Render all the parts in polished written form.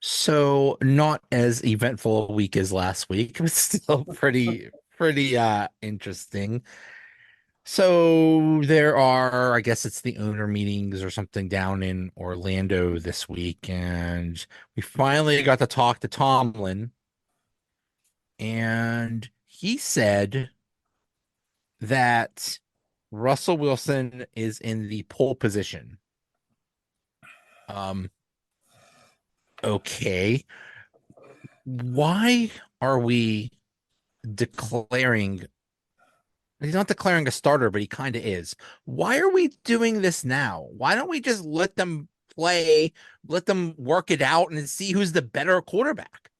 So not as eventful a week as last week, but still pretty interesting. So there are, I guess it's the owner meetings or something down in Orlando this week, and we finally got to talk to Tomlin, and he said that Russell Wilson is in the pole position. Um, okay. Why are we declaring he's not declaring a starter, but he kind of is. Why are we doing this now? Why don't we just let them play, let them work it out and see who's the better quarterback?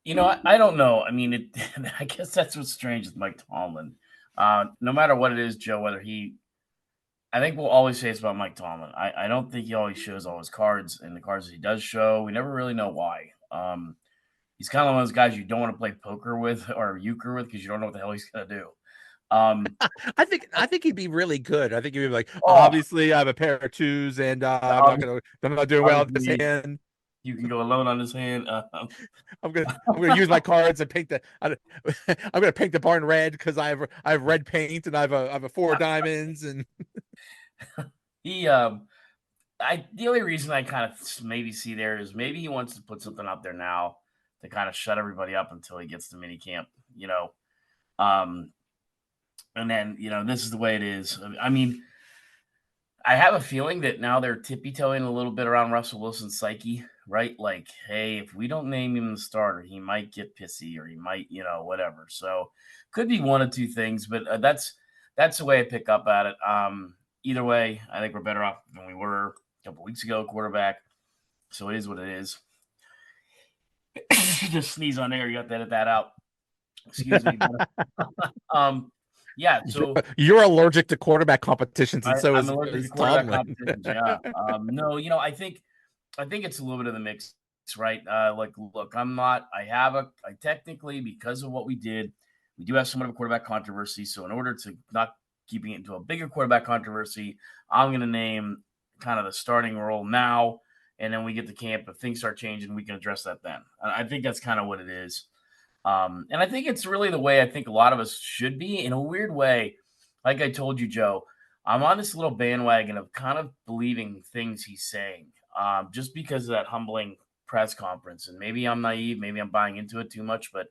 I don't know. I mean, I guess that's what's strange with Mike Tomlin. No matter what it is, Joe, I think we'll always say it's about Mike Tomlin. I don't think he always shows all his cards, and the cards that he does show, we never really know why. He's kind of one of those guys you don't want to play poker with or euchre with because you don't know what the hell he's going to do. Um, I think he'd be really good. I think he'd be like, oh, obviously, I have a pair of twos, and obviously, I'm not doing well at this hand. you can go alone on his hand. I'm gonna use my cards and paint I'm gonna paint the barn red because I have red paint and I have a four diamonds and he I the only reason I kind of maybe see there is maybe he wants to put something out there now to kind of shut everybody up until he gets to mini camp, Um, and then this is the way it is. I mean, I have a feeling that now they're tippy toeing a little bit around Russell Wilson's psyche, right? Like, hey, if we don't name him the starter, he might get pissy or he might, whatever. So could be one of two things, but that's the way I pick up at it. Either way, I think we're better off than we were a couple weeks ago, quarterback. So it is what it is. Just sneeze on air. You got to edit that out. Excuse me. um, yeah. So you're allergic to quarterback competitions, and so I'm is, allergic to is quarterback Tomlin. competitions. Yeah. No, I think it's a little bit of the mix, right? Like, look, I technically, because of what we did, we do have somewhat of a quarterback controversy. So in order to not keeping it into a bigger quarterback controversy, I'm going to name kind of the starting role now. And then we get to camp. If things start changing, we can address that then. I think that's kind of what it is. And I think it's really the way I think a lot of us should be in a weird way. Like I told you, Joe, I'm on this little bandwagon of kind of believing things he's saying just because of that humbling press conference. And maybe I'm naive. Maybe I'm buying into it too much, but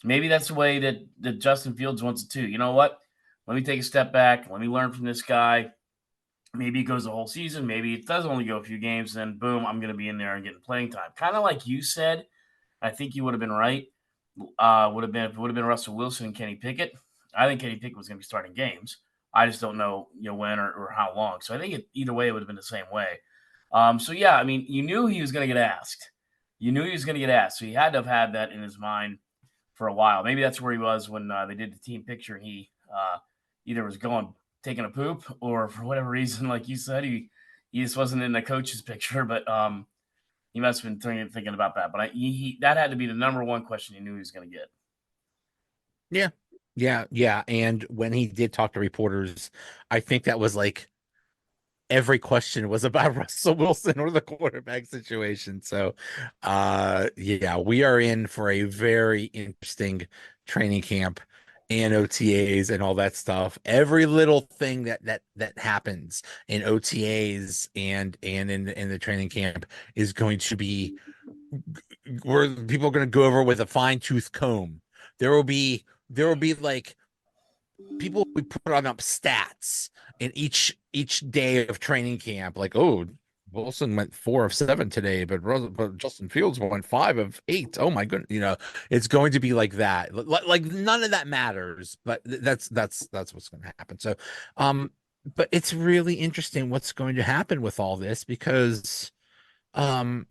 maybe that's the way that Justin Fields wants it too. You know what? Let me take a step back. Let me learn from this guy. Maybe it goes the whole season. Maybe it does only go a few games. Then boom, I'm going to be in there and getting playing time. Kind of like you said. I think you would have been right. Would have been if it would have been Russell Wilson and Kenny Pickett. I think Kenny Pickett was going to be starting games. I just don't know, when or how long. So I think either way it would have been the same way. So yeah, I mean, you knew he was going to get asked. You knew he was going to get asked, so he had to have had that in his mind for a while. Maybe that's where he was when they did the team picture, and he either was taking a poop, or for whatever reason, like you said, he just wasn't in the coach's picture. But he must have been thinking about that. But that had to be the number one question he knew he was going to get. Yeah. Yeah. And when he did talk to reporters, I think that was like every question was about Russell Wilson or the quarterback situation. So yeah, we are in for a very interesting training camp and OTAs and all that stuff. Every little thing that happens in OTAs and in the training camp is going to be where people are going to go over with a fine-tooth comb. There will be like people we put on up stats in each day of training camp. Like, oh, Wilson went 4 of 7 today, but Justin Fields went 5 of 8. Oh my goodness, it's going to be like that. Like none of that matters, but that's what's going to happen. So, but it's really interesting what's going to happen with all this because, um,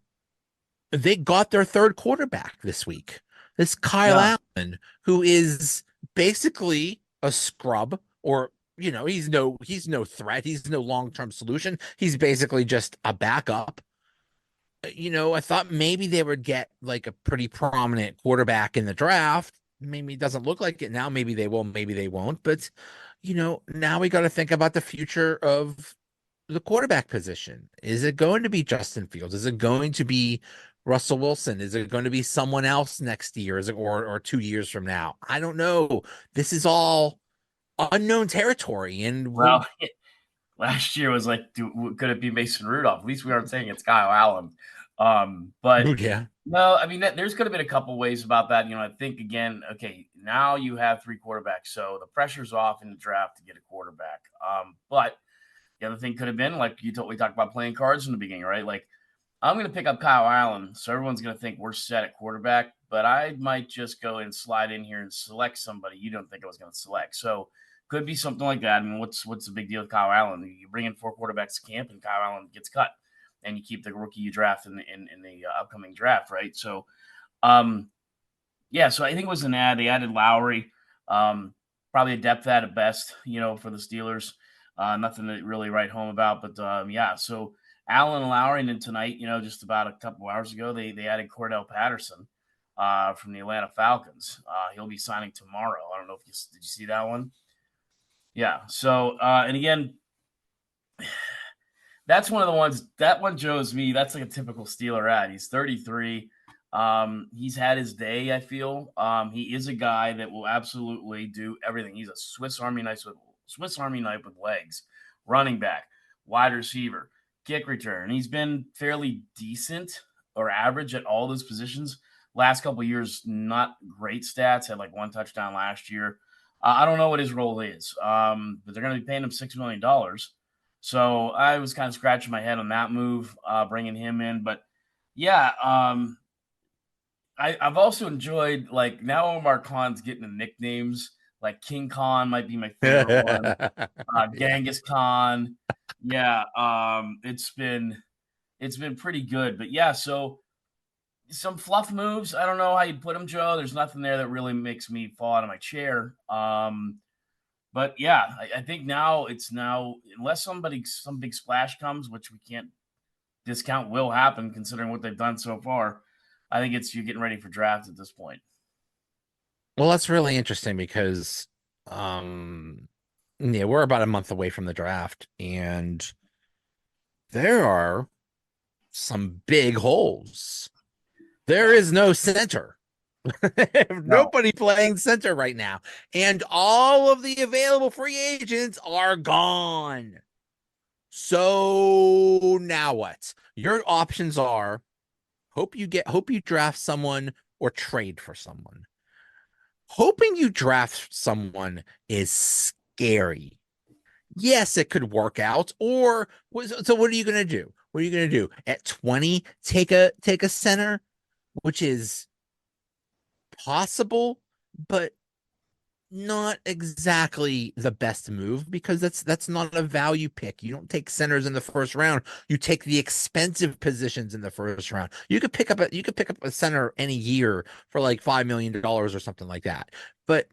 they got their third quarterback this week. This Kyle Yeah. Allen, who is basically a scrub, or he's no threat. He's no long-term solution. He's basically just a backup. I thought maybe they would get like a pretty prominent quarterback in the draft. Maybe it doesn't look like it now. Maybe they will, maybe they won't. But now we got to think about the future of the quarterback position. Is it going to be Justin Fields? Is it going to be Russell Wilson? Is it going to be someone else next year? Is it or 2 years from now? I don't know. This is all unknown territory, and we're Well, last year was like, could it be Mason Rudolph? At least we aren't saying it's Kyle Allen. But yeah. no, I mean, there's going to be a couple ways about that. I think again, okay, now you have three quarterbacks, so the pressure's off in the draft to get a quarterback. But the other thing could have been like we talked about playing cards in the beginning, right? Like I'm going to pick up Kyle Allen, so everyone's going to think we're set at quarterback, but I might just go and slide in here and select somebody you don't think I was going to select. So could be something like that. I mean, what's the big deal with Kyle Allen? You bring in four quarterbacks to camp, and Kyle Allen gets cut, and you keep the rookie you draft in the upcoming draft, right? So, yeah. So I think it was an ad. They added Lowry, probably a depth ad at best, for the Steelers. Nothing to really write home about, but yeah. So Allen and Lowry, and then tonight, just about a couple hours ago, they added Cordarrelle Patterson from the Atlanta Falcons. He'll be signing tomorrow. I don't know if did you see that one? Yeah. So, and again, that's one of the ones that one shows me. That's like a typical Steeler ad. He's 33. He's had his day, I feel. He is a guy that will absolutely do everything. He's a Swiss Army knife with legs, running back, wide receiver, kick return. He's been fairly decent or average at all those positions. Last couple of years, not great stats. Had like one touchdown last year. I don't know what his role is, but they're going to be paying him $6 million. So I was kind of scratching my head on that move, bringing him in. But yeah, I've also enjoyed like now Omar Khan's getting the nicknames. Like King Khan might be my favorite one. Yeah. Genghis Khan. Yeah, it's been pretty good. But yeah, so some fluff moves. I don't know how you'd put them, Joe. There's nothing there that really makes me fall out of my chair. But yeah, I think now unless some big splash comes, which we can't discount will happen considering what they've done so far. I think it's you getting ready for draft at this point. Well, that's really interesting because, um, yeah, we're about a month away from the draft, and there are some big holes. There Yeah. is no center. No. Nobody playing center right now. And all of the available free agents are gone. So now what? Your options are hope you draft someone or trade for someone. Hoping you draft someone is scary. Yes, it could work out. So what are you gonna do? What are you gonna do? At 20, take a center, which is possible, but not exactly the best move because that's not a value pick. You don't take centers in the first round. You take the expensive positions in the first round. You could pick up a center any year for like $5 million or something like that. But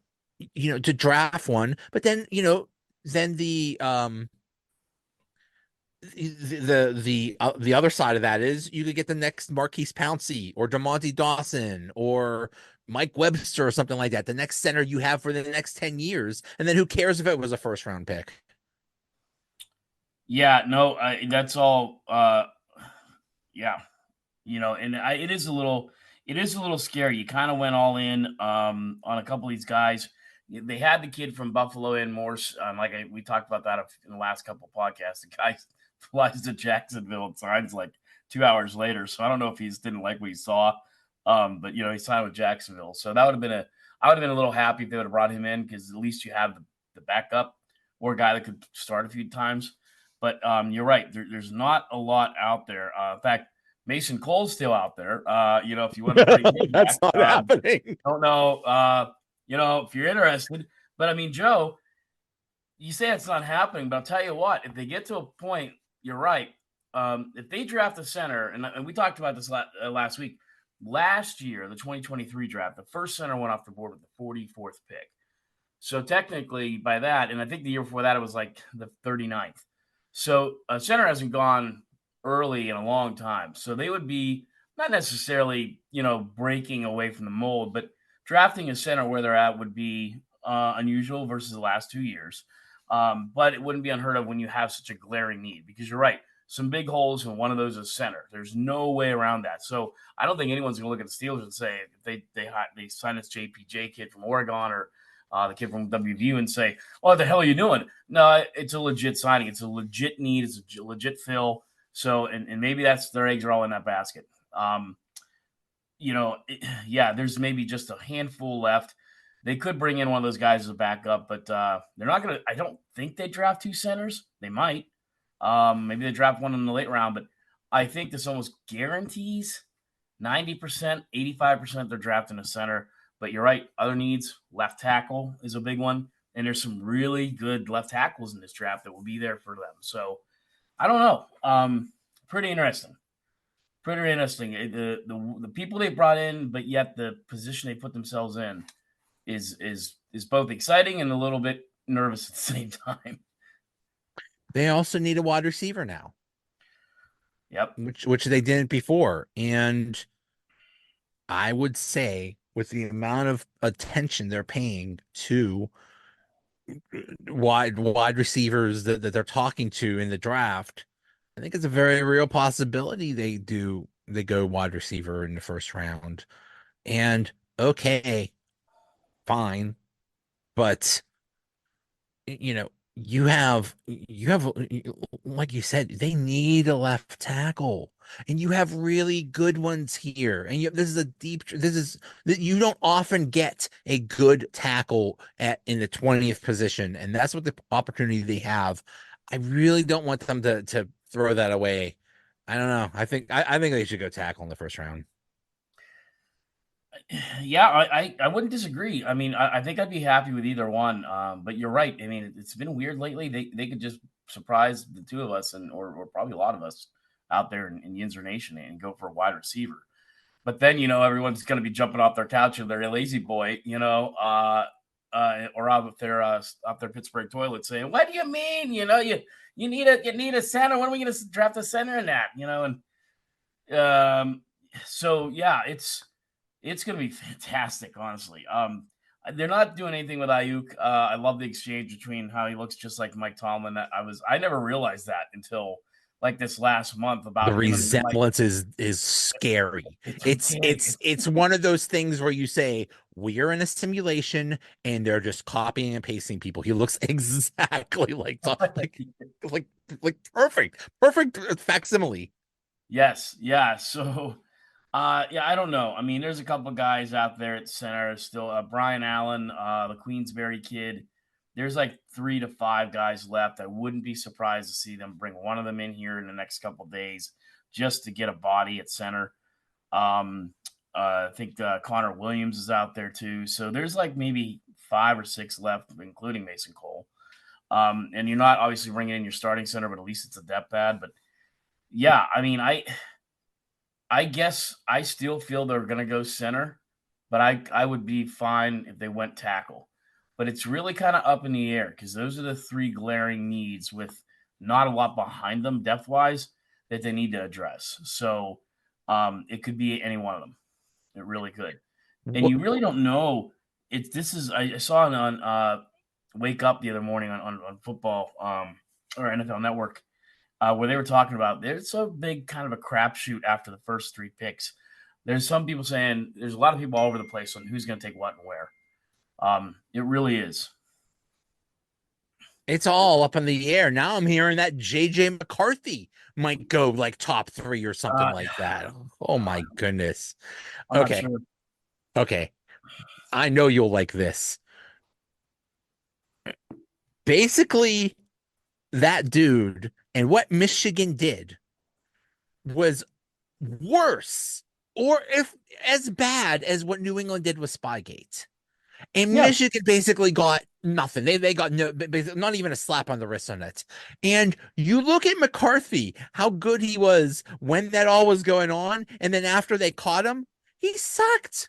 to draft one, but then then the other side of that is you could get the next Marquise Pouncey or Demonte Dawson or Mike Webster or something like that. The next center you have for the next 10 years. And then who cares if it was a first round pick? Yeah, no, that's all. Yeah, and it is a little scary. You kind of went all in on a couple of these guys. They had the kid from Buffalo and Morse. We talked about that in the last couple of podcasts. The guy flies to Jacksonville and signs like 2 hours later. So I don't know if he just didn't like what he saw. But he signed with Jacksonville. So I would have been a little happy if they would have brought him in because at least you have the backup or a guy that could start a few times. But you're right. There's not a lot out there. In fact, Mason Cole's still out there. If you want to bring him That's back, not happening. don't know. If you're interested, but I mean, Joe, you say it's not happening, but I'll tell you what. If they get to a point, you're right. If they draft a center, and we talked about this last week, last year, the 2023 draft, the first center went off the board with the 44th pick. So technically, by that, and I think the year before that, it was like the 39th. So a center hasn't gone early in a long time. So they would be not necessarily, breaking away from the mold, but drafting a center where they're at would be unusual versus the last 2 years. But it wouldn't be unheard of when you have such a glaring need, because you're right. Some big holes, and one of those is center. There's no way around that. So I don't think anyone's going to look at the Steelers and say, if they sign this JPJ kid from Oregon, or the kid from WVU, and say, "Oh, what the hell are you doing?" No, it's a legit signing. It's a legit need. It's a legit fill. So, and maybe that's their eggs are all in that basket. Yeah, there's maybe just a handful left. They could bring in one of those guys as a backup, but they're not going to. I don't think they draft two centers. They might. Maybe they draft one in the late round, but I think this almost guarantees 90%, 85% they're drafting a center. But you're right. Other needs, left tackle is a big one. And there's some really good left tackles in this draft that will be there for them. So I don't know. Pretty interesting. Pretty interesting. The people they brought in, but yet the position they put themselves in is both exciting and a little bit nervous at the same time. They also need a wide receiver now, Yep. which they didn't before. And I would say with the amount of attention they're paying to wide receivers that they're talking to in the draft, I think it's a very real possibility they go wide receiver in the first round. And okay, fine, but you know, you have like you said, they need a left tackle, and you have really good ones here. And this is a this is that you don't often get a good tackle in the 20th position, and that's what the opportunity they have. I really don't want them to throw that away. I don't know. I think they should go tackle in the first round. Yeah, I wouldn't disagree. I mean, I think I'd be happy with either one. But you're right. I mean, it's been weird lately. They could just surprise the two of us, and or probably a lot of us out there in Yinzer Nation, and go for a wide receiver. But then, everyone's going to be jumping off their couch of their lazy boy, or out their Pittsburgh toilet saying, "What do you mean? You need a center. When are we going to draft a center in that?" So yeah, it's going to be fantastic, honestly. They're not doing anything with Ayuk. I love the exchange between how he looks just like Mike Tomlin. I never realized that until like this last month The about him and Mike. resemblance is scary. It's It's scary. it's it's one of those things where you say we're in a simulation and they're just copying and pasting people. He looks exactly like like perfect facsimile. Yes, yeah. So, yeah, I don't know. I mean, there's a couple guys out there at center still. Brian Allen, the Queensberry kid. There's like 3 to 5 guys left. I wouldn't be surprised to see them bring one of them in here in the next couple days just to get a body at center. I think Connor Williams is out there too. So there's like maybe 5 or 6 left, including Mason Cole. And you're not obviously bringing in your starting center, but at least it's a depth pad. But yeah, I mean, I guess I still feel they're going to go center, but I would be fine if they went tackle. But it's really kind of up in the air because those are the 3 glaring needs with not a lot behind them depth wise that they need to address. So it could be any one of them. It really could. And you really don't know. I saw it on Wake Up the other morning on football or NFL Network where they were talking about there's a big kind of a crapshoot after the first 3 picks. There's some people saying there's a lot of people all over the place on who's going to take what and where. It really is. It's all up in the air. Now I'm hearing that JJ McCarthy might go like top 3 or something Uh, like that. Oh my goodness. I'm not Okay. sure. Okay. I know you'll like this. Basically, that dude and what Michigan did was worse or if as bad as what New England did with Spygate. And Yeah. Michigan basically got nothing. They got no, not even a slap on the wrist on it. And you look at McCarthy, how good he was when that all was going on, and then after they caught him, he sucked.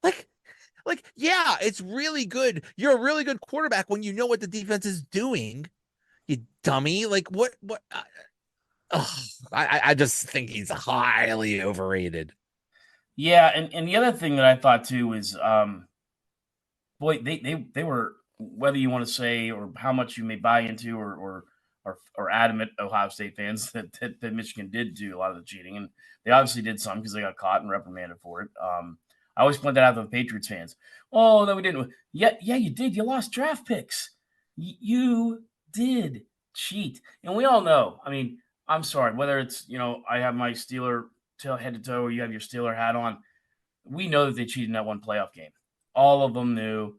Like, yeah, it's really good. You're a really good quarterback when you know what the defense is doing. You dummy. Like what? I just think he's highly overrated. Yeah, and the other thing that I thought too is boy, they were whether you want to say or how much you may buy into or adamant Ohio State fans that Michigan did do a lot of the cheating, and they obviously did some because they got caught and reprimanded for it. I always point that out to the Patriots fans. Oh, no, we didn't. Yeah, you did. You lost draft picks. You did cheat, and we all know. I mean, I'm sorry, whether it's I have my Steeler head to toe, or you have your Steeler hat on. We know that they cheated in that one playoff game. All of them knew.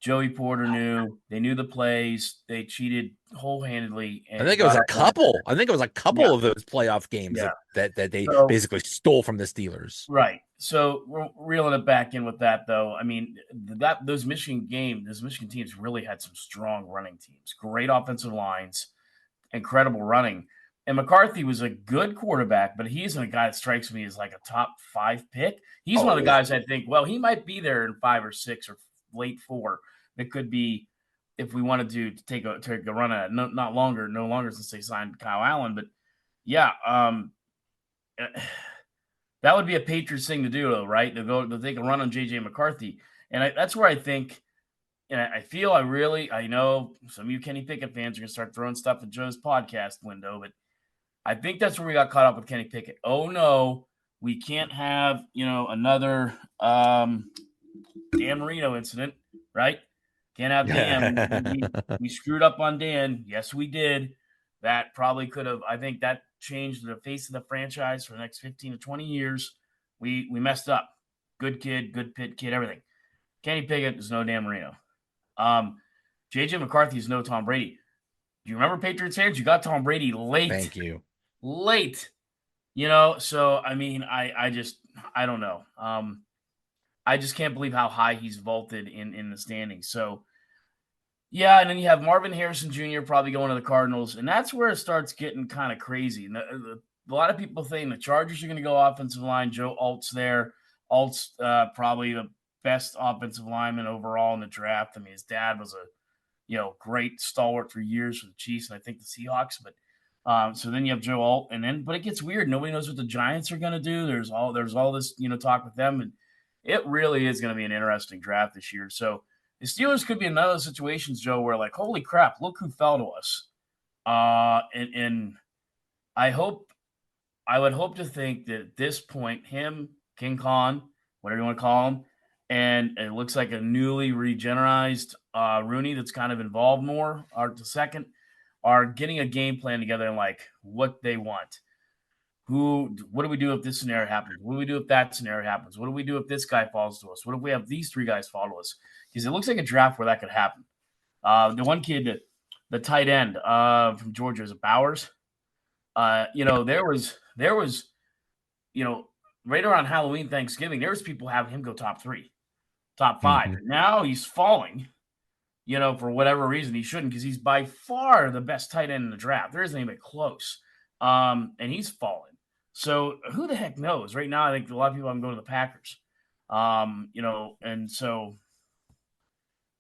Joey Porter knew. They knew the plays. They cheated whole-handedly I and think it was got a our guy couple. back. I think it was a Yeah. couple of those playoff games Yeah. that they So basically stole from the Steelers. right. So we're reeling it back in with that, though. I mean, those Michigan teams really had some strong running teams, great offensive lines, incredible running. And McCarthy was a good quarterback, but he isn't a guy that strikes me as like a top 5 pick. He's one of the Oh, guys I think, well, he might be there in 5 or 6 or late 4. That could be if we wanted to take a run at it. No longer since they signed Kyle Allen. But yeah, that would be a Patriots thing to do, though, right? To take a run on JJ McCarthy. And that's where I think and I feel I know some of you Kenny Pickett fans are going to start throwing stuff at Joe's podcast window, but I think that's where we got caught up with Kenny Pickett. Oh, no, we can't have, another Dan Marino incident, right? Can't have Dan. We screwed up on Dan. Yes, we did. That probably could have, I think that changed the face of the franchise for the next 15 to 20 years. We messed up. Good kid, good pit kid, everything. Kenny Pickett is no Dan Marino. JJ McCarthy is no Tom Brady. Do you remember Patriots fans? You got Tom Brady late. thank you. Late. So I mean, I don't know. I just can't believe how high he's vaulted in the standings. So yeah, and then you have Marvin Harrison Jr. probably going to the Cardinals, and that's where it starts getting kind of crazy. And a lot of people think the Chargers are going to go offensive line. Joe Alt's there. Alt's probably the best offensive lineman overall in the draft. I mean, his dad was a great stalwart for years for the Chiefs and I think the Seahawks. But so then you have Joe Alt, but it gets weird. Nobody knows what the Giants are going to do. There's all this talk with them, and it really is going to be an interesting draft this year. So the Steelers could be another situations, Joe, where like, holy crap, look who fell to us. And I would hope to think that at this point, him, King Khan, whatever you want to call him, and it looks like a newly regenerized Rooney that's kind of involved more, or the second, are getting a game plan together and like what they want. What do we do if this scenario happens? What do we do if that scenario happens? What do we do if this guy falls to us? What if we have these 3 guys fall to us? Because it looks like a draft where that could happen. The one kid, the tight end from Georgia, is Bowers. There was, right around Halloween, Thanksgiving, there was people having him go top 3, top 5. Mhm. Now he's falling, for whatever reason. He shouldn't, because he's by far the best tight end in the draft. There isn't anybody close. And he's fallen. So who the heck knows? Right now, I think a lot of people I'm going to the Packers. And so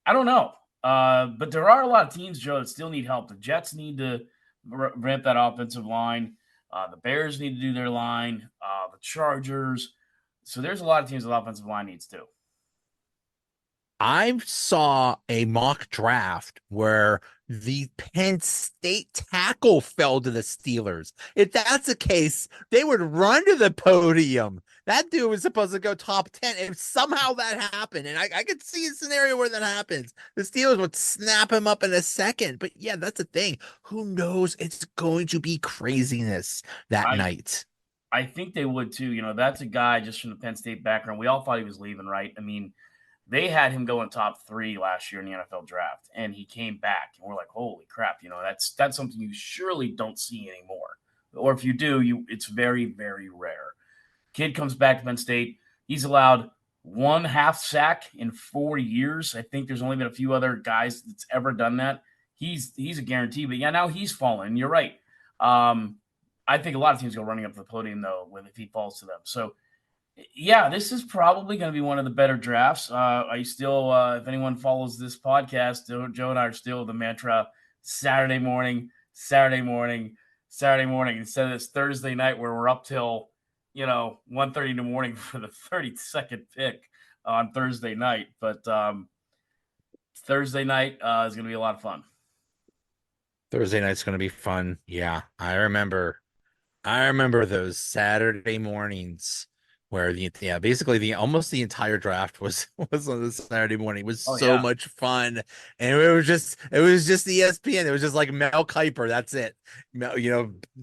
I don't know. But there are a lot of teams, Joe, that still need help. The Jets need to ramp that offensive line. The Bears need to do their line. The Chargers. So there's a lot of teams that offensive line needs too. I saw a mock draft where the Penn State tackle fell to the Steelers. If that's the case, they would run to the podium. That dude was supposed to go top 10. If somehow that happened, and I could see a scenario where that happens, the Steelers would snap him up in a second. But yeah, that's the thing. Who knows? It's going to be craziness that I night. I think they would too. That's a guy just from the Penn State background. We all thought he was leaving, right? I mean, they had him going top 3 last year in the NFL draft, and he came back, and we're like, holy crap! That's something you surely don't see anymore, or if you do, it's very, very rare. Kid comes back to Penn State. He's allowed 1 half sack in 4 years. I think there's only been a few other guys that's ever done that. He's a guarantee, but yeah, now he's fallen. You're right. I think a lot of teams go running up to the podium though if he falls to them. So yeah, this is probably going to be one of the better drafts. I still, if anyone follows this podcast, Joe and I are still the mantra: Saturday morning, Saturday morning, Saturday morning, instead of this Thursday night where we're up till 1:30 in the morning for the 32nd pick on Thursday night. But Thursday night is going to be a lot of fun. Thursday night's going to be fun. Yeah, I remember those Saturday mornings where basically the almost the entire draft was was on the Saturday morning. It was Oh so yeah, much fun. And it was just ESPN. It was just like Mel Kiper. That's it.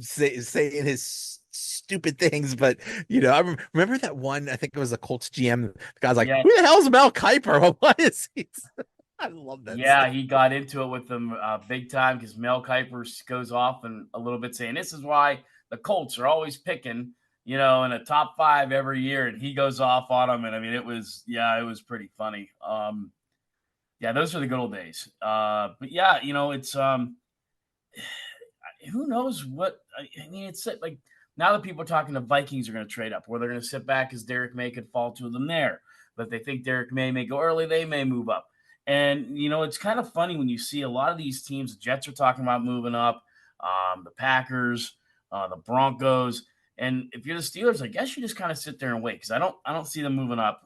Saying his stupid things, but remember that one, I think it was the Colts GM. The guy's like, yeah, who the hell's Mel Kiper? What is he? I love that yeah. stuff. He got into it with them big time because Mel Kiper goes off and a little bit saying this is why the Colts are always picking, in a top five every year, and he goes off on them. And I mean, it was pretty funny. Yeah, those are the good old days. But yeah, it's who knows what I mean. It's like now that people are talking, the Vikings are going to trade up, where they're going to sit back as Derek May could fall to them there. But if they think Derek may go early, they may move up. And it's kind of funny when you see a lot of these teams. The Jets are talking about moving up, the Packers, the Broncos, and if you're the Steelers, I guess you just kind of sit there and wait because I don't see them moving up.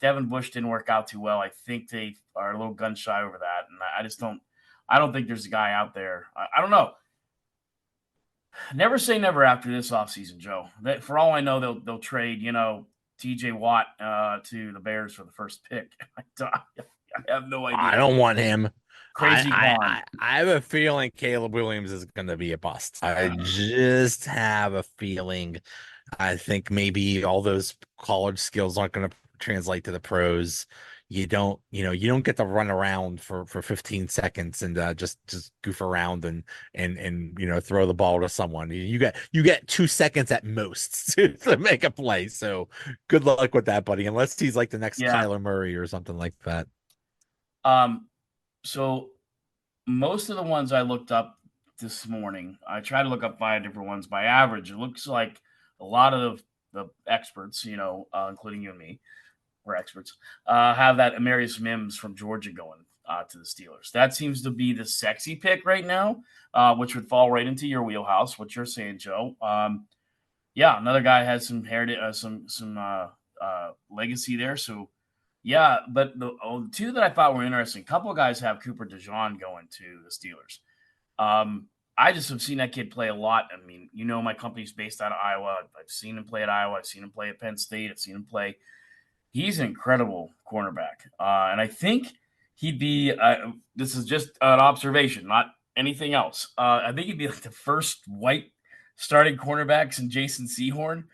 Devin Bush didn't work out too well. I think they are a little gun shy over that, and I just don't. I don't think there's a guy out there. I don't know. Never say never after this offseason, Joe. For all I know, they'll trade, TJ Watt to the Bears for the first pick. I have no I idea. don't want him. I Crazy I Con. I, I have a feeling Caleb Williams is going to be a bust. I just have a feeling. I think maybe all those college skills aren't going to translate to the pros. You don't get to run around for 15 seconds and just goof around and throw the ball to someone. You get 2 seconds at most to make a play. So good luck with that, buddy. Unless he's like the next Yeah. Kyler Murray or something like that. Um. So most of the ones I looked up this morning, I tried to look up five different ones by average. It looks like a lot of the experts, including you and me, we're experts, have that Amarius Mims from Georgia going to the Steelers. That seems to be the sexy pick right now, which would fall right into your wheelhouse. What you're saying, Joe? Yeah, another guy has some heritage, some legacy there. So yeah, but the two that I thought were interesting, a couple of guys have Cooper DeJean going to the Steelers. I just have seen that kid play a lot. I mean, my company's based out of Iowa. I've seen him play at Iowa. I've seen him play at Penn State. I've seen him play. He's an incredible cornerback. And I think he'd be, this is just an observation, not anything else. I think he'd be like the first white starting cornerbacks in Jason Sehorn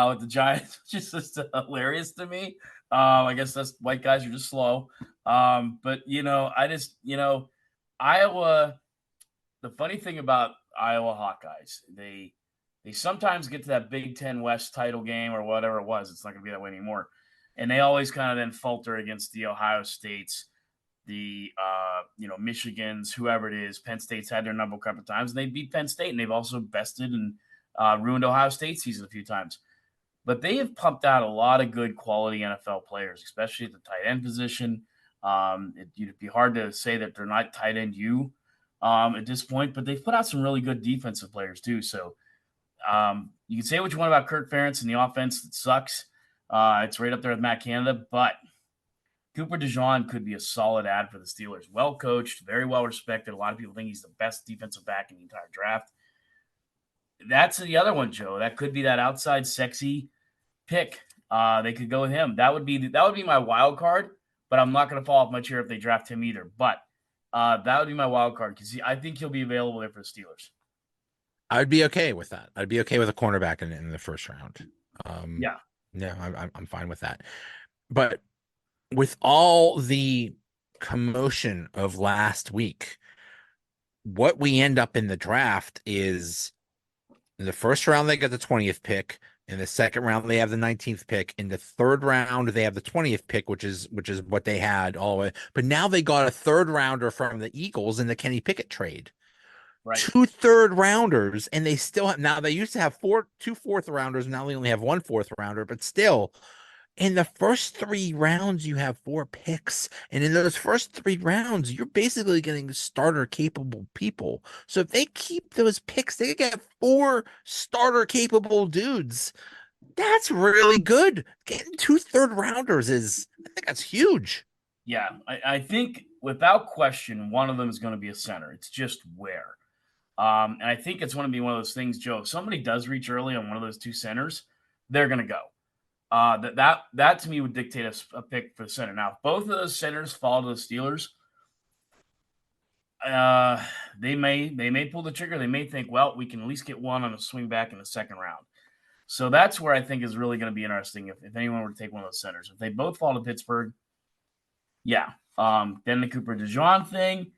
with the Giants, which is just hilarious to me. I guess that's white guys are just slow. But, I just, Iowa, the funny thing about Iowa Hawkeyes, they sometimes get to that Big Ten West title game or whatever it was. It's not going to be that way anymore, and they always kind of then falter against the Ohio States, the Michigans, whoever it is. Penn State's had their number a couple of times, and they beat Penn State, and they've also bested and ruined Ohio State season a few times. But they have pumped out a lot of good quality NFL players, especially at the tight end position. It'd be hard to say that they're not tight end at this point, but they've put out some really good defensive players too. So you can say what you want about Kirk Ferentz and the offense that sucks. It's right up there with Matt Canada, but Cooper DeJean could be a solid ad for the Steelers. Well coached, very well respected. A lot of people think he's the best defensive back in the entire draft. That's the other one, Joe. That could be that outside sexy pick. They could go with him. That would be my wild card, but I'm not going to fall off much here if they draft him either. But that would be my wild card because I think he'll be available there for the Steelers. I'd be okay with that. I'd be okay with a cornerback in the first round. Um, Yeah. yeah, I'm fine with that. But with all the commotion of last week, what we end up in the draft is in the first round they get the 20th pick. In the second round they have the 19th pick. In the third round they have the 20th pick, which is what they had all the way. But now they got a third rounder from the Eagles in the Kenny Pickett trade. Right. Two third rounders, and they still have now. They used to have two fourth rounders. Now they only have one fourth rounder, but still, in the first 3 rounds, you have 4 picks, and in those first 3 rounds, you're basically getting starter capable people. So if they keep those picks, they get 4 starter capable dudes. That's really good. Getting two third rounders I think that's huge. Yeah, I think without question, one of them is going to be a center. It's just where. And I think it's going to be one of those things, Joe. If somebody does reach early on one of those two centers, they're going to go. That to me would dictate a pick for the center. Now, if both of those centers fall to the Steelers, uh, they may pull the trigger. They may think, well, we can at least get one on a swing back in the second round. So that's where I think is really going to be interesting if anyone were to take one of those centers. If they both fall to Pittsburgh, yeah. Then the Cooper DeJean thing,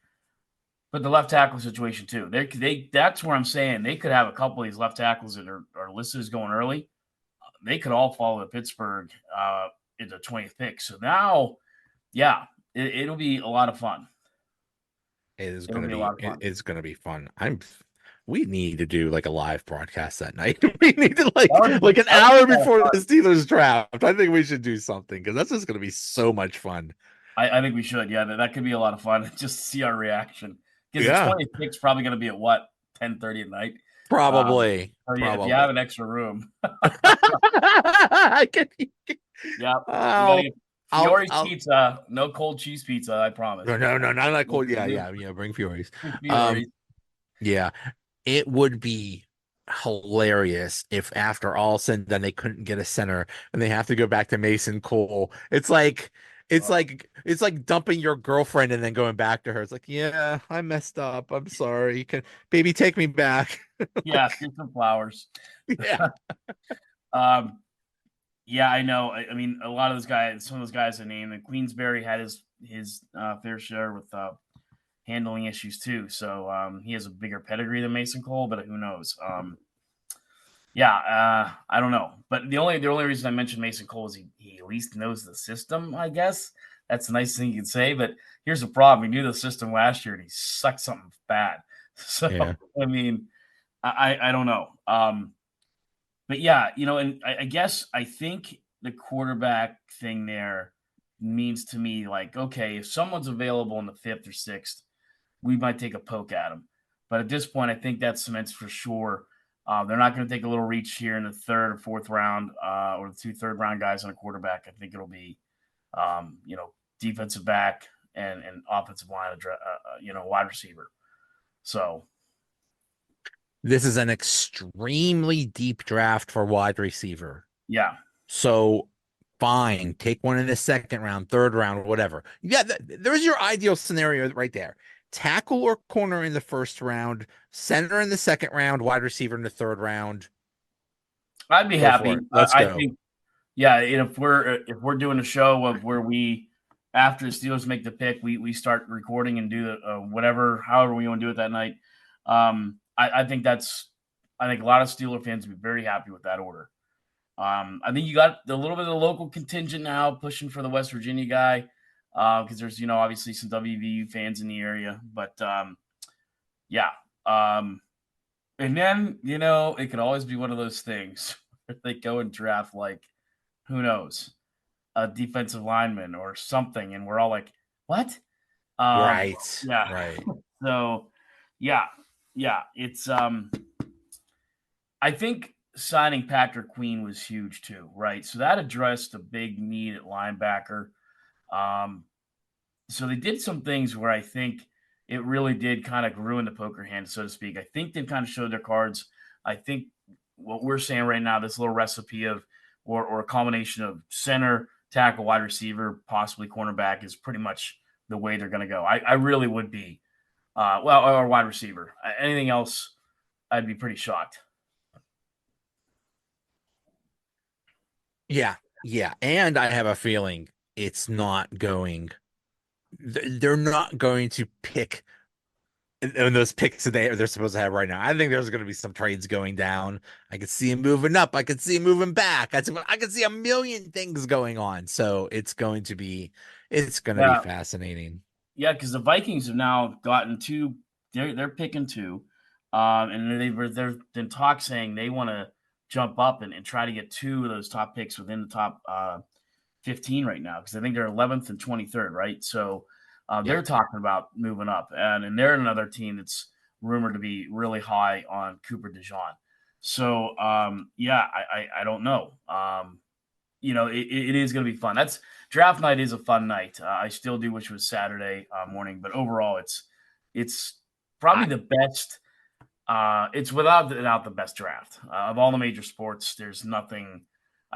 but the left tackle situation too. That's where I'm saying they could have a couple of these left tackles that are listed as going early. They could all fall to Pittsburgh in the 20th pick. So now, yeah, it'll be a lot of fun. It is It'll gonna be a be lot of fun. it's gonna be fun. We need to do like a live broadcast that night. We need to like an That would be hour kind of before fun. the Steelers draft. I think we should do something because that's just gonna be so much fun. I think we should. Yeah, that could be a lot of fun. Just see our reaction because the Yeah, 20th pick's probably going to be at what 10:30 at night. probably. So yeah, if you have Probably. an extra room, I can, yeah, we got to I'll, get Fiore's I'll, pizza. No cold cheese pizza, I promise. no, not that No, cool. Yeah, no, yeah, yeah. Bring Furies. no Um, Fiore's. yeah, it would be hilarious if after all said and done they couldn't get a center and they have to go back to Mason Cole. Uh, It's like dumping your girlfriend and then going back to her. It's like, yeah, I messed up. I'm sorry. Can baby take me back? yeah, here's some flowers. Yeah. Um, yeah, I know. I mean, a lot of those guys, some of those guys I named, and Queensberry had his fair share with handling issues too. So he has a bigger pedigree than Mason Cole, but who knows? Yeah, I don't know. But the only reason I mentioned Mason Cole is he at least knows the system, I guess. That's a nice thing you can say. But here's the problem. He knew the system last year and he sucked something bad. So Yeah. I mean, I don't know. But yeah, and I guess I think the quarterback thing there means to me like, okay, if someone's available in the fifth or sixth, we might take a poke at them. But at this point, I think that cements for sure. They're not going to take a little reach here in the third or fourth round or the two third round guys on a quarterback. I think it'll be, defensive back and offensive line, wide receiver. So, This is an extremely deep draft for wide receiver. yeah. So fine, take one in the second round, third round, whatever. Yeah, there's your ideal scenario right there. Tackle or corner in the first round, center in the second round, wide receiver in the third round. I'd be Go for happy. it. Let's I go. think, yeah, if we're doing a show of where we after the Steelers make the pick, we start recording and do whatever, however we want to do it that night. I think I think a lot of Steeler fans would be very happy with that order. I think you got a little bit of the local contingent now pushing for the West Virginia guy because there's obviously some WVU fans in the area, but yeah. And then it could always be one of those things where they go and draft like who knows a defensive lineman or something, and we're all like, what? Right. Yeah. Right. So yeah, yeah. It's I think signing Patrick Queen was huge too, right? So that addressed a big need at linebacker. Um, so they did some things where I think it really did kind of ruin the poker hand, so to speak. I think they've kind of showed their cards. I think what we're saying right now, this little recipe of or a combination of center, tackle, wide receiver, possibly cornerback is pretty much the way they're going to go. I really would be, or wide receiver. Anything else, I'd be pretty shocked. Yeah. Yeah. And I have a feeling it's not going, they're not going to pick in those picks that they're supposed to have right now. I think there's going to be some trades going down. I could see him moving up. I could see him moving back. I could see a million things going on. So it's going to be Yeah, fascinating. yeah, because the Vikings have now gotten two. They're picking two, and they're in talk saying they want to jump up and try to get two of those top picks within the top 15 right now because I think they're 11th and 23rd, right? So Yep. they're talking about moving up, and they're another team that's rumored to be really high on Cooper DeJean. So yeah, I don't know. it is going to be fun. That's draft night is a fun night. I still do wish it was Saturday morning, but overall, it's probably I the best. It's without a doubt the best draft of all the major sports. There's nothing.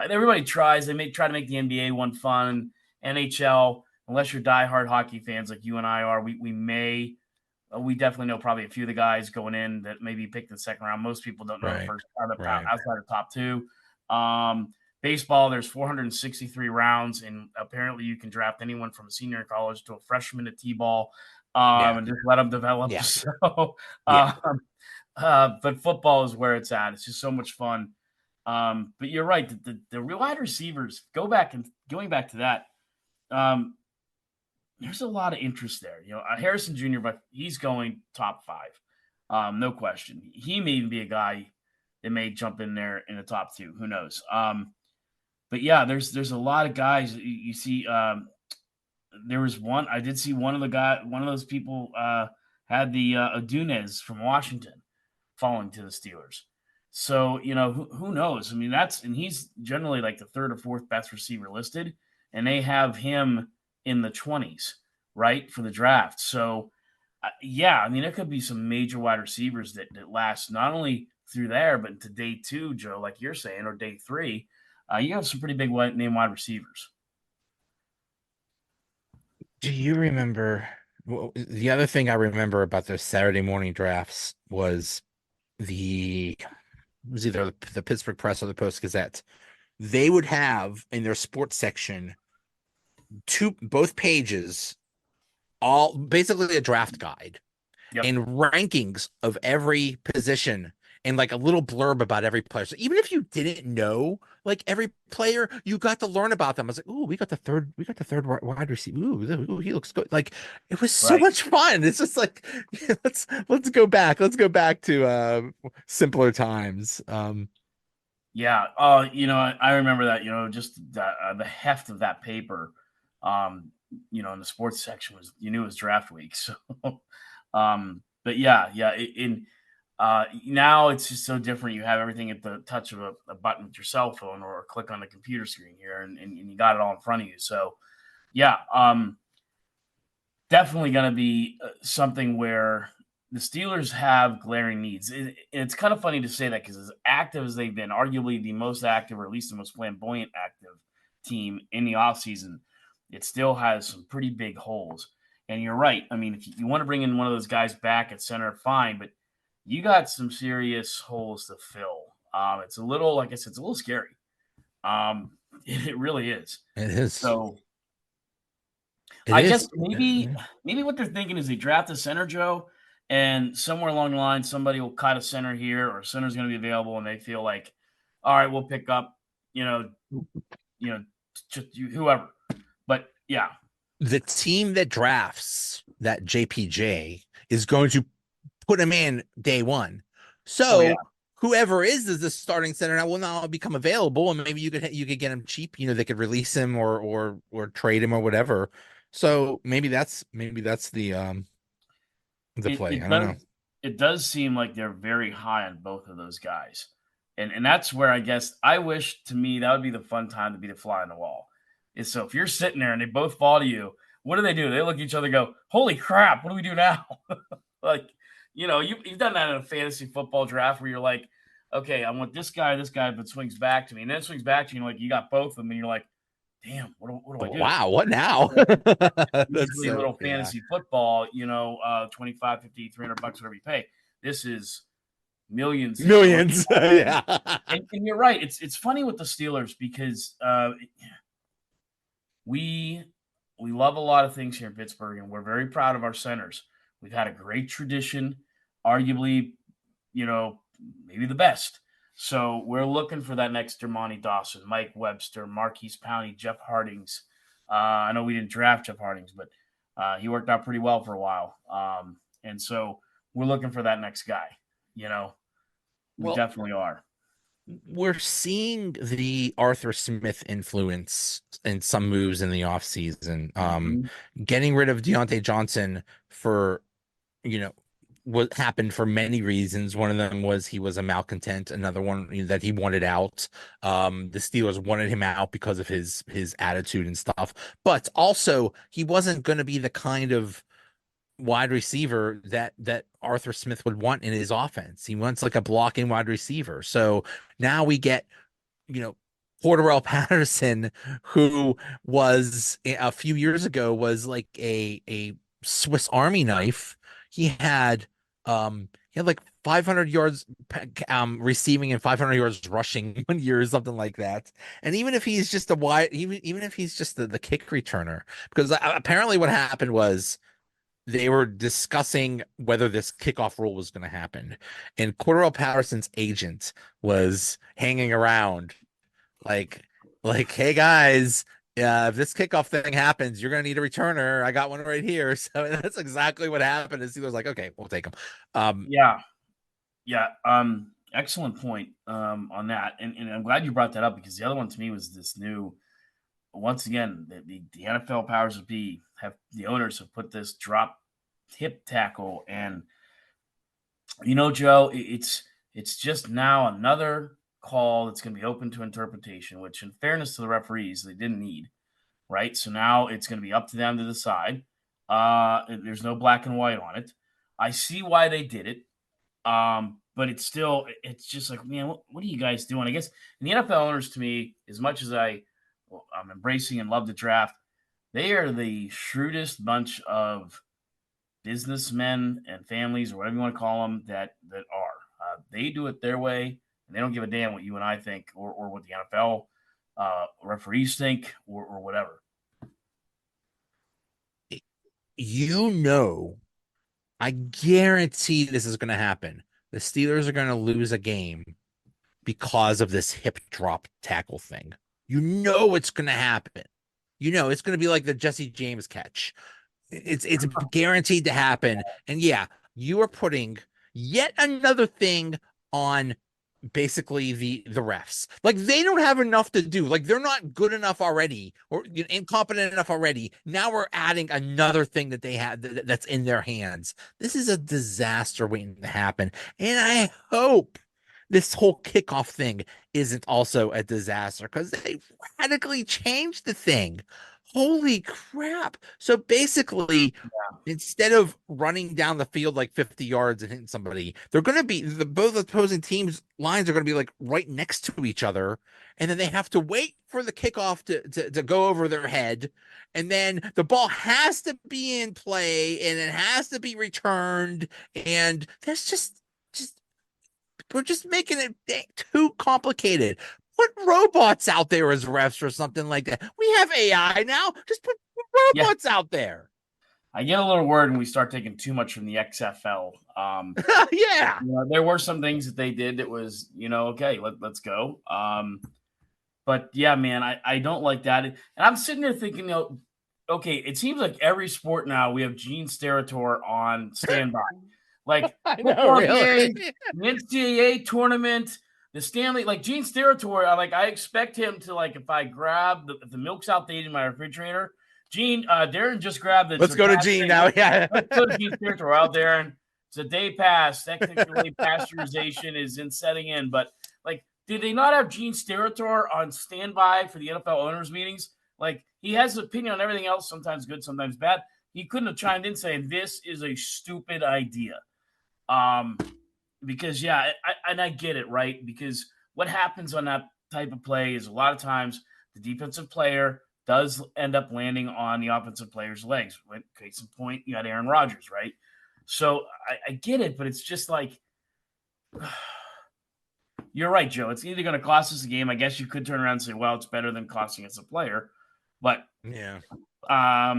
Everybody tries. They try to make the NBA one fun. NHL, unless you're diehard hockey fans like you and I are, we definitely know probably a few of the guys going in that maybe picked in the second round. Most people don't know the right, first or the top right. outside of top two. Baseball, there's 463 rounds, and apparently you can draft anyone from a senior in college to a freshman at T-ball, Yeah, and just let them develop. yeah, So, yeah. um, but football is where it's at. It's just so much fun. But you're right. The real wide receivers going back to that. Um, there's a lot of interest there. Harrison Jr., but he's going top five, no question. He may even be a guy that may jump in there in the top two. Who knows? But yeah, there's a lot of guys you see. There was one I did see one of those people had the Adunez from Washington falling to the Steelers. So who knows? I mean, he's generally like the third or fourth best receiver listed, and they have him in the 20s, right, for the draft. So yeah, I mean, there could be some major wide receivers that last not only through there, but into day two, Joe, like you're saying, or day three. You have some pretty big name wide receivers. Do you remember? Well, the other thing I remember about those Saturday morning drafts was the it was either the Pittsburgh Press or the Post Gazette. They would have in their sports section both pages, all basically a draft guide Yep. and rankings of every position and like a little blurb about every player. So even if you didn't know like every player, you got to learn about them. I was like, "Ooh, we got the third wide receiver. Ooh, he looks good." Like it was so Right. much fun. It's just like let's go back. Let's go back to simpler times. Yeah. I remember that. Just the heft of that paper. In the sports section you knew it was draft week. So, but yeah. Now it's just so different. You have everything at the touch of a button with your cell phone or a click on the computer screen here, and you got it all in front of you. So, yeah. Definitely going to be something where the Steelers have glaring needs. It's kind of funny to say that because as active as they've been, arguably the most active or at least the most flamboyant active team in the offseason, it still has some pretty big holes. And you're right. I mean, if you want to bring in one of those guys back at center, fine, but you got some serious holes to fill. It's a little, like I said, it's a little scary. It really is. It is. So It I guess is. maybe what they're thinking is they draft a center, Joe, and somewhere along the line somebody will cut a center here or center's going to be available, and they feel like, all right, we'll pick up, you know, just whoever. But yeah, The team that drafts that JPJ is going to put him in day one. oh yeah, So whoever is the starting center now will now become available, and maybe you could get him cheap. They could release him or trade him or whatever. So maybe that's the it play. it I don't does know. it does seem like they're very high on both of those guys, and that's where I guess I wish to me that would be the fun time to be the fly on the wall. Is so if you're sitting there and they both fall to you, what do? They look at each other and go, "Holy crap, what do we do now?" Like, you've done that in a fantasy football draft where you're like, okay, I want this guy, but swings back to me. And then it swings back to you, and like you got both of them, and you're like, damn, what do I do? Wow, what now? So That's usually so little yeah. fantasy football, 25, 50, $300, whatever you pay. This is millions situation. Millions. Yeah. And you're right. It's funny with the Steelers because we we love a lot of things here in Pittsburgh, and we're very proud of our centers. We've had a great tradition, arguably, you know, maybe the best. So we're looking for that next Dermontti Dawson, Mike Webster, Marquise Powney, Jeff Hardings. I know we didn't draft Jeff Hardings, but he worked out pretty well for a while. And so we're looking for that next guy. You know, we Well, definitely are. we're seeing the Arthur Smith influence in some moves in the offseason. Mm-hmm. Getting rid of Deontay Johnson for, you know, was happened for many reasons. One of them was he was a malcontent. Another one, that he wanted out. The Steelers wanted him out because of his attitude and stuff. But also, he wasn't going to be the kind of wide receiver that Arthur Smith would want in his offense. He wants like a blocking wide receiver. So now we get, you know, Cordarrelle Patterson, who was a few years ago was like a Swiss Army knife. He had like 500 yards receiving and 500 yards rushing 1 year or something like that. And even if he's just a wide, even if he's just the kick returner, because apparently what happened was they were discussing whether this kickoff rule was going to happen, and Cordarrelle Patterson's agent was hanging around like hey guys, if this kickoff thing happens, you're gonna need a returner. I got one right here. So that's exactly what happened. And Steelers like, okay, we'll take him. Yeah. Yeah. Excellent point on that. And I'm glad you brought that up because the other one to me was this new, once again, the NFL powers that be have the owners have put this drop hip tackle. And Joe, it's just now another call that's going to be open to interpretation, which in fairness to the referees, they didn't need, right? So now it's going to be up to them to decide. There's no black and white on it. I see why they did it. But it's just like, man, what are you guys doing? I guess and the NFL owners, to me, as much as I'm embracing and love the draft, they are the shrewdest bunch of businessmen and families, or whatever you want to call them, that are. They do it their way, and they don't give a damn what you and I think, or what the NFL referees think, or whatever. I guarantee this is going to happen. The Steelers are going to lose a game because of this hip drop tackle thing. It's going to happen. It's going to be like the Jesse James catch. It's guaranteed to happen. And yeah, you are putting yet another thing on basically the refs. Like they don't have enough to do. Like they're not good enough already or incompetent enough already. Now we're adding another thing that they have that's in their hands. This is a disaster waiting to happen. And I hope this whole kickoff thing isn't also a disaster because they radically changed the thing. Holy crap. So basically, instead of running down the field like 50 yards and hitting somebody, they're going to be both opposing teams' lines are going to be like right next to each other. And then they have to wait for the kickoff to go over their head. And then the ball has to be in play and it has to be returned. And that's just we're just making it too complicated. Put robots out there as refs or something like that. We have AI now. Just put robots out there. I get a little worried when we start taking too much from the XFL. Yeah. There were some things that they did that was, okay, let's go. But yeah, man, I don't like that. And I'm sitting there thinking, okay, it seems like every sport now we have Gene Steratore on standby. Like I know, really. Game, the NCAA tournament, the Stanley, like Gene Steratore, I expect him to, like, if I grab if the milk's outdated in my refrigerator, Gene, Darren just grabbed it. Let's go to Gene now. Yeah. Let's go to Gene Steratore out there. And it's a day past. Technically, pasteurization is setting in. But, like, did they not have Gene Steratore on standby for the NFL owners meetings? Like, he has an opinion on everything else, sometimes good, sometimes bad. He couldn't have chimed in saying, this is a stupid idea. Because I get it, right? Because what happens on that type of play is a lot of times the defensive player does end up landing on the offensive player's legs. Case in point, you had Aaron Rodgers, right? So I get it, but it's just like, you're right, Joe. It's either going to cost us a game. I guess you could turn around and say, well, it's better than costing us a player, but yeah. I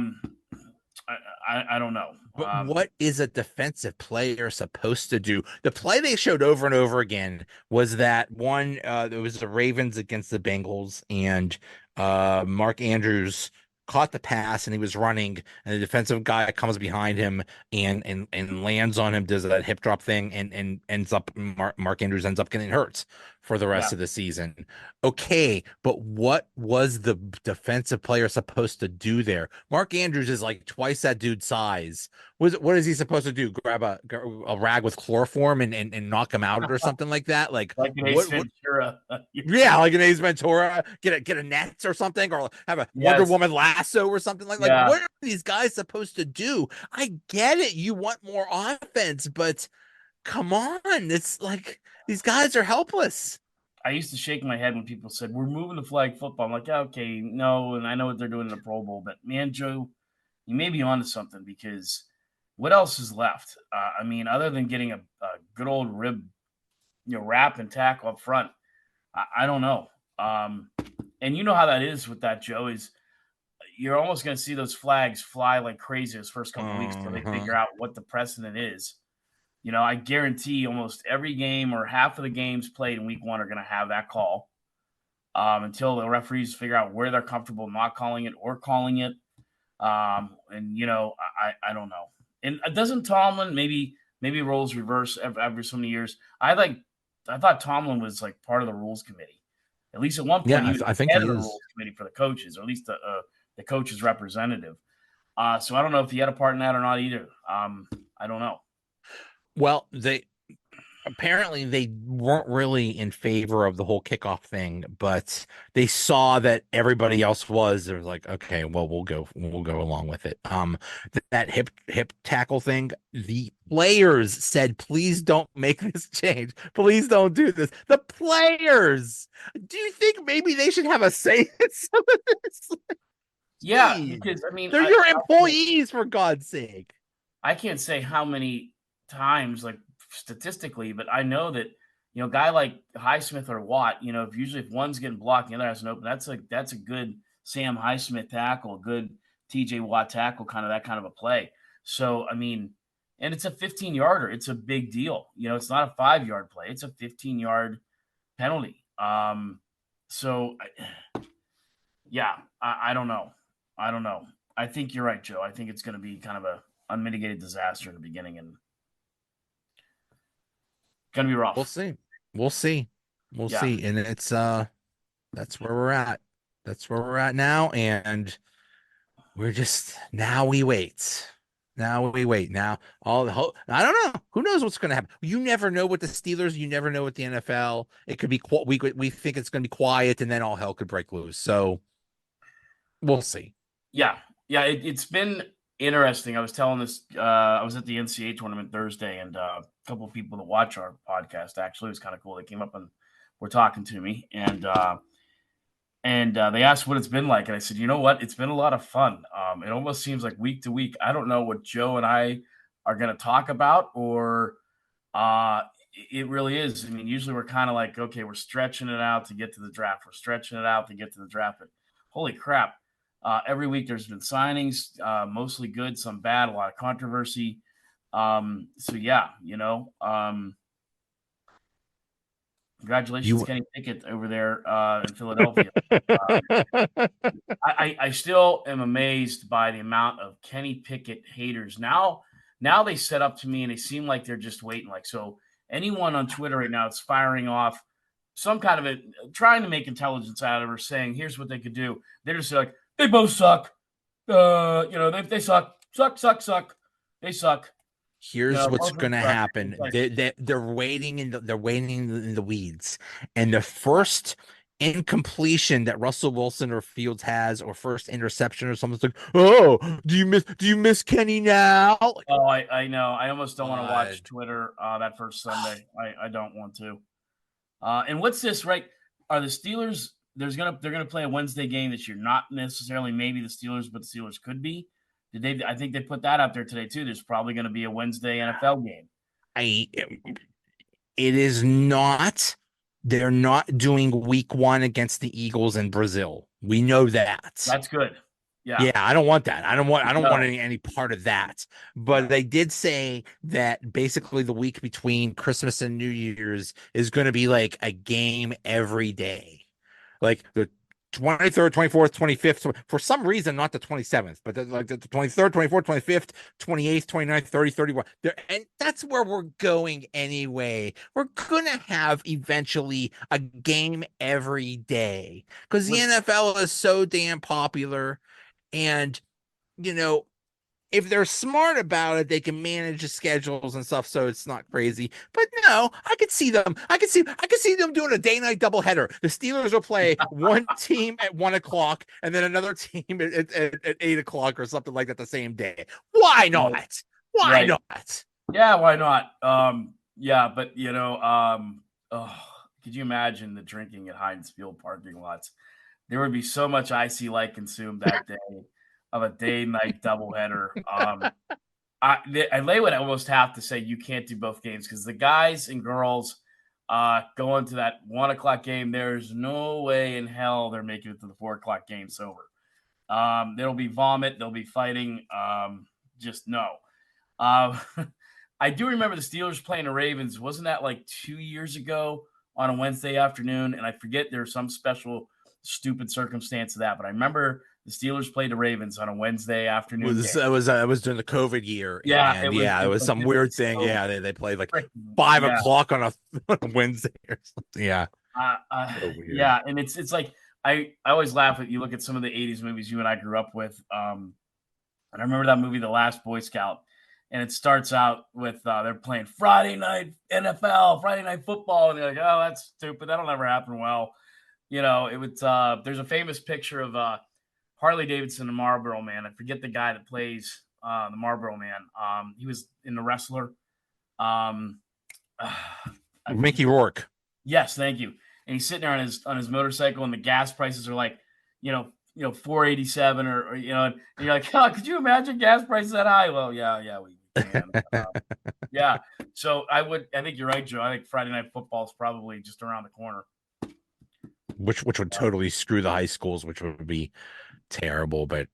don't know. But what is a defensive player supposed to do? The play they showed over and over again was that one, it was the Ravens against the Bengals, and Mark Andrews caught the pass and he was running, and the defensive guy comes behind him and lands on him, does that hip drop thing, and ends up Mark Andrews ends up getting hurt for the Yeah. rest of the season. Okay, but what was the defensive player supposed to do there? Mark Andrews is like twice that dude's size. What is he supposed to do? Grab a rag with chloroform and knock him out or something like that? Like Like an Ace what Ventura. You're yeah, saying. like an Ace Ventura, get a net or something, or have a Wonder Yes. Woman lasso or something like Yeah. what are these guys supposed to do? I get it, you want more offense, but come on, it's like these guys are helpless. I used to shake my head when people said, "We're moving to flag football." I'm like, yeah, okay, no, and I know what they're doing in the Pro Bowl, but man, Joe, you may be onto something because what else is left? I mean, other than getting a good old rib, wrap and tackle up front, I don't know. And you know how that is with that, Joe, is you're almost going to see those flags fly like crazy those first couple of weeks till they Uh-huh. figure out what the precedent is. I guarantee almost every game or half of the games played in week one are going to have that call until the referees figure out where they're comfortable not calling it or calling it. I don't know. And doesn't Tomlin maybe roles reverse every so many years? I thought Tomlin was like part of the rules committee. At least at one point, Yeah, he was I think head he of the is. rules committee for the coaches, or at least the coach's representative. So I don't know if he had a part in that or not either. I don't know. Well, they apparently they weren't really in favor of the whole kickoff thing, but they saw that everybody else was. They're like, okay, well, we'll go along with it. That hip tackle thing, the players said, please don't make this change. Please don't do this. The players, do you think maybe they should have a say in some of this? Yeah, Jeez. because I mean, They're your employees, for God's sake. I can't say how many times, like statistically, but I know that a guy like Highsmith or Watt, if usually if one's getting blocked, the other has an open. That's a good Sam Highsmith tackle, a good TJ Watt tackle, kind of that kind of a play. So I mean, and it's a 15-yarder. It's a big deal. It's not a 5-yard play. It's a 15-yard penalty. So yeah, I don't know. I don't know. I think you're right, Joe. I think it's going to be kind of a unmitigated disaster in the beginning and going to be We'll rough. see. We'll see. We'll Yeah. see. And it's that's where we're at. That's where we're at now. And we're just now we wait. Now we wait. Now all the whole I don't know. Who knows what's going to happen? You never know with the Steelers. You never know with the NFL. It could be we think it's going to be quiet, and then all hell could break loose. So we'll see. Yeah. Yeah. It's been interesting. I was telling this, I was at the NCAA tournament Thursday, and a couple of people that watch our podcast actually, it was kind of cool. They came up and were talking to me, and they asked what it's been like. And I said, you know what? It's been a lot of fun. It almost seems like week to week. I don't know what Joe and I are going to talk about, or uh, it really is. I mean, usually we're kind of like, okay, we're stretching it out to get to the draft. We're stretching it out to get to the draft. But holy crap. Every week there's been signings, mostly good, some bad, a lot of controversy. So yeah, congratulations, You Kenny Pickett over there in Philadelphia. I still am amazed by the amount of Kenny Pickett haters. Now they set up to me and they seem like they're just waiting. Like, so anyone on Twitter right now is firing off some kind of trying to make intelligence out of her, saying, here's what they could do. They're just like, they both suck. They suck. Suck. They suck. Here's what's Both of them going to suck. happen. It's like, They're waiting they're waiting in the weeds, and the first incompletion that Russell Wilson or Fields has, or first interception or something, it's like, oh, do you miss Kenny now? Like, oh, I know. I almost don't want to watch God. Twitter that first Sunday. I don't want to. And what's this, right? Are the Steelers they're gonna play a Wednesday game this year? Not necessarily maybe the Steelers, but the Steelers could be. I think they put that out there today too. There's probably gonna be a Wednesday NFL game. I it is not. They're not doing week one against the Eagles in Brazil. We know that. That's good. Yeah. Yeah, I don't want that. I don't want No. any part of that. But No. they did say that basically the week between Christmas and New Year's is going to be like a game every day. Like the 23rd, 24th, 25th. For some reason, not the 27th, but like the 23rd, 24th, 25th, 28th, 29th, 30, 31. And that's where we're going anyway. We're going to have eventually a game every day because the With NFL is so damn popular. And, you know, if they're smart about it, they can manage the schedules and stuff so it's not crazy. But no, I could see them. I could see them doing a day-night doubleheader. The Steelers will play one team at 1 o'clock and then another team at 8 o'clock or something like that the same day. Why right, not? Why right. not? Yeah, why not? Yeah, but oh, could you imagine the drinking at Heinz Field parking lots? There would be so much icy light consumed that day of a day-night doubleheader. They would almost have to say you can't do both games because the guys and girls going to that 1 o'clock game, there's no way in hell they're making it to the 4 o'clock game sober. There'll be vomit, there'll be fighting. Just no. Um, I do remember the Steelers playing the Ravens. Wasn't that like 2 years ago on a Wednesday afternoon? And I forget there's some special stupid circumstance of that, but I remember the Steelers played the Ravens on a Wednesday afternoon game. It was during the COVID year, Yeah, and yeah, it was like, some this weird is thing. so Yeah, they played like freaking, 5 o'clock on a Wednesday or something. Yeah, uh, uh, so weird. yeah, and it's like I always laugh at you look at some of the '80s movies you and I grew up with. And I remember that movie, The Last Boy Scout, and it starts out with they're playing Friday night NFL, Friday night football, and they're like, "Oh, that's stupid. That'll never happen." Well, it was. There's a famous picture of Harley Davidson and Marlboro Man. I forget the guy that plays the Marlboro Man. He was in The Wrestler. Um, Mickey Rourke. Yes, thank you. And he's sitting there on his motorcycle, and the gas prices are like, 487 or and you're like, oh, could you imagine gas prices that high? Well, yeah, we can. Yeah. So I think you're right, Joe. I think Friday Night Football is probably just around the corner. Which would totally screw the high schools, which would be terrible, but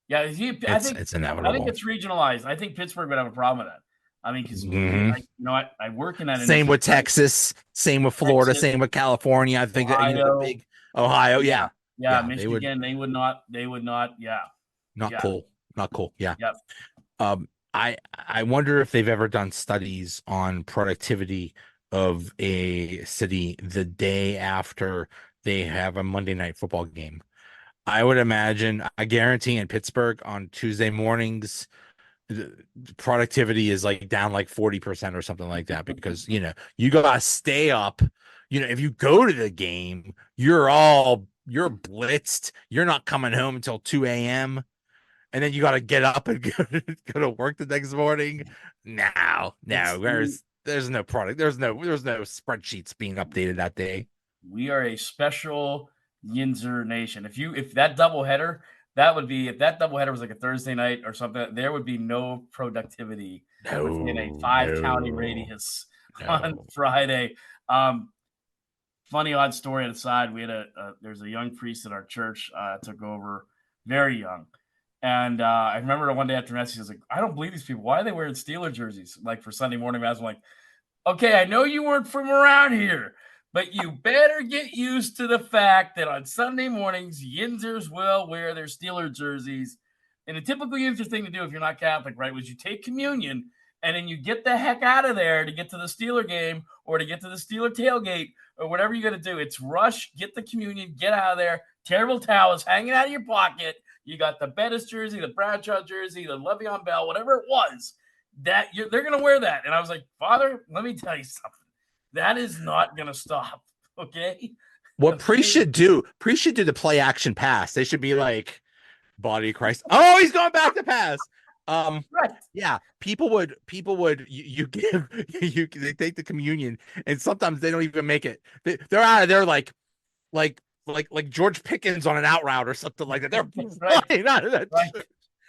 Yeah, it's I think inevitable. it's regionalized. I think Pittsburgh would have a problem with that. I mean, because I work in that Same industry. with Texas, same with Florida, Texas, same with California. I think that the Ohio, big Ohio, yeah, yeah, they would Michigan, they would not, yeah, not yeah, cool, not cool. Yeah. yep. I wonder if they've ever done studies on productivity of a city the day after they have a Monday night football game. I would imagine, I guarantee in Pittsburgh on Tuesday mornings, productivity is like down like 40% or something like that because you gotta stay up. If you go to the game, you're blitzed. You're not coming home until 2 a.m. and then you got to get up and go to work the next morning. No, there's no product. There's no spreadsheets being updated that day. We are a special Yinzer nation. If that doubleheader, if that doubleheader was like a Thursday night or something, there would be no productivity within a 5-county radius on Friday. Funny odd story aside, we had there's a young priest at our church took over, very young. And I remember one day after Messi, he was like, I don't believe these people. Why are they wearing Steeler jerseys like for Sunday morning mass? I'm like, okay, I know you weren't from around here, but you better get used to the fact that on Sunday mornings, Yinzers will wear their Steeler jerseys. And the typical Yinzer thing to do if you're not Catholic, right, was you take communion and then you get the heck out of there to get to the Steeler game or to get to the Steeler tailgate or whatever you got to do. It's rush, get the communion, get out of there. Terrible towels hanging out of your pocket. You got the Bettis jersey, the Bradshaw jersey, the Le'Veon Bell, whatever it was. They're going to wear that. And I was like, Father, let me tell you something. That is not going to stop. Okay. What Priest should do the play action pass. They should be like, body of Christ. Oh, he's going back to pass. Right. Yeah, people would you give they take the communion and sometimes they don't even make it. They're out of there like George Pickens on an out route or something like that. They're flying out of that. Right.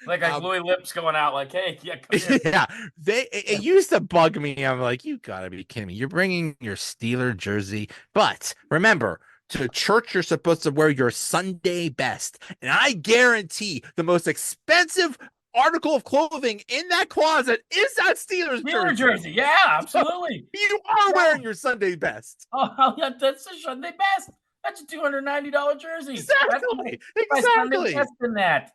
Like Louis Lips going out like, hey, yeah, come here. Yeah, it used to bug me. I'm like, you gotta be kidding me. You're bringing your Steeler jersey, but remember, to church you're supposed to wear your Sunday best, and I guarantee the most expensive article of clothing in that closet is that Steelers jersey. Yeah, absolutely. So you are wearing your Sunday best. Oh, yeah, that's the Sunday best. That's a $290 jersey. That's Exactly. my Sunday Exactly. best in that.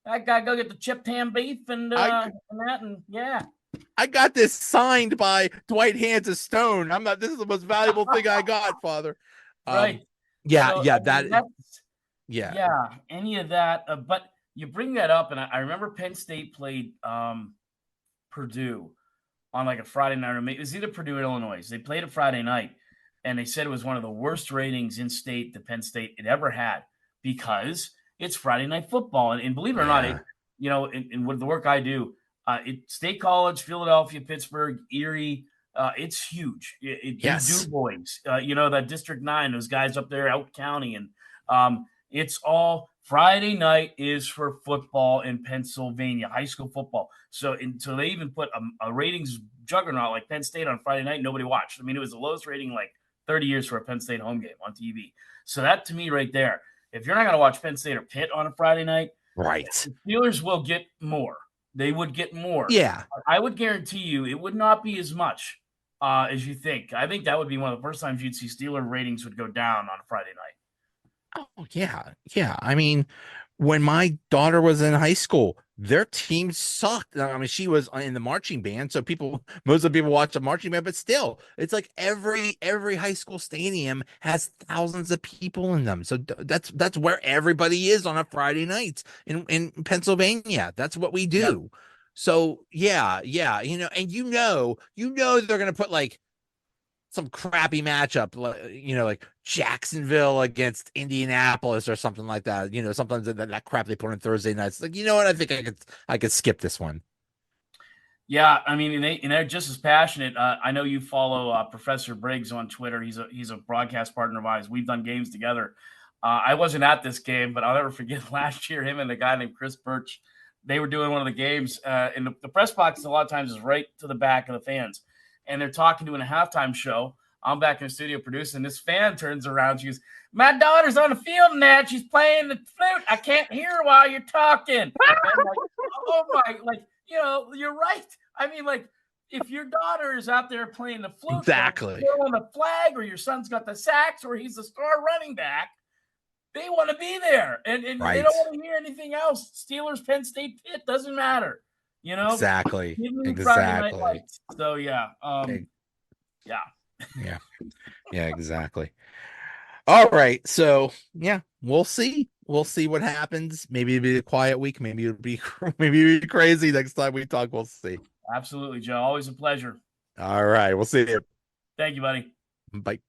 I gotta go get the chipped ham beef I and that, and yeah. I got this signed by Dwight Hands of Stone. I'm not. This is the most valuable thing I got, Father. Um, Right. yeah, So yeah, I mean, that, that's yeah, yeah, any of that. But you bring that up, and I remember Penn State played Purdue on like a Friday night, or it was either Purdue or Illinois. They played it Friday night, and they said it was one of the worst ratings in state that Penn State had ever had because it's Friday night football. And believe it or not, yeah, in with the work I do, State College, Philadelphia, Pittsburgh, Erie, it's huge. Du yes, Bois, that District 9, those guys up there out county, and it's all Friday night is for football in Pennsylvania, high school football. So they even put a ratings juggernaut like Penn State on Friday night. Nobody watched. I mean, it was the lowest rating like 30 years for a Penn State home game on TV. So that to me right there, if you're not going to watch Penn State or Pitt on a Friday night, right, the Steelers will get more. They would get more. yeah. I would guarantee you it would not be as much as you think. I think that would be one of the first times you'd see Steeler ratings would go down on a Friday night. Oh yeah, yeah. I mean, when my daughter was in high school, their team sucked. I mean, she was in the marching band, so most of the people watch the marching band, but still, it's like every high school stadium has thousands of people in them. So that's where everybody is on a Friday night in Pennsylvania. That's what we Yep. do. So yeah, yeah, and they're gonna put like some crappy matchup, like Jacksonville against Indianapolis or something like that. Sometimes that crap they put on Thursday nights. Like, you know what? I think I could skip this one. Yeah, I mean, and they're just as passionate. I know you follow Professor Briggs on Twitter. He's a broadcast partner of ours. We've done games together. I wasn't at this game, but I'll never forget last year. Him and a guy named Chris Birch, they were doing one of the games, and the press box a lot of times is right to the back of the fans, and they're talking doing a halftime show. I'm back in the studio producing. This fan turns around. She goes, "My daughter's on the field now. She's playing the flute. I can't hear her while you're talking." And I'm like, oh my, like, you're right. I mean, like, if your daughter is out there playing the flute or Exactly. on the flag, or your son's got the sax, or he's the star running back, they want to be there, and they don't Right. want to hear anything else. Steelers, Penn State, Pitt doesn't matter. Exactly. Give me Friday Night Exactly. Lights. So yeah, E- yeah, Yeah. Yeah, exactly. All right. So yeah, we'll see. We'll see what happens. Maybe it'll be a quiet week. Maybe it'll be maybe it'll be crazy next time we talk. We'll see. absolutely, Joe. Always a pleasure. All right. We'll see you. Thank you, buddy. Bye.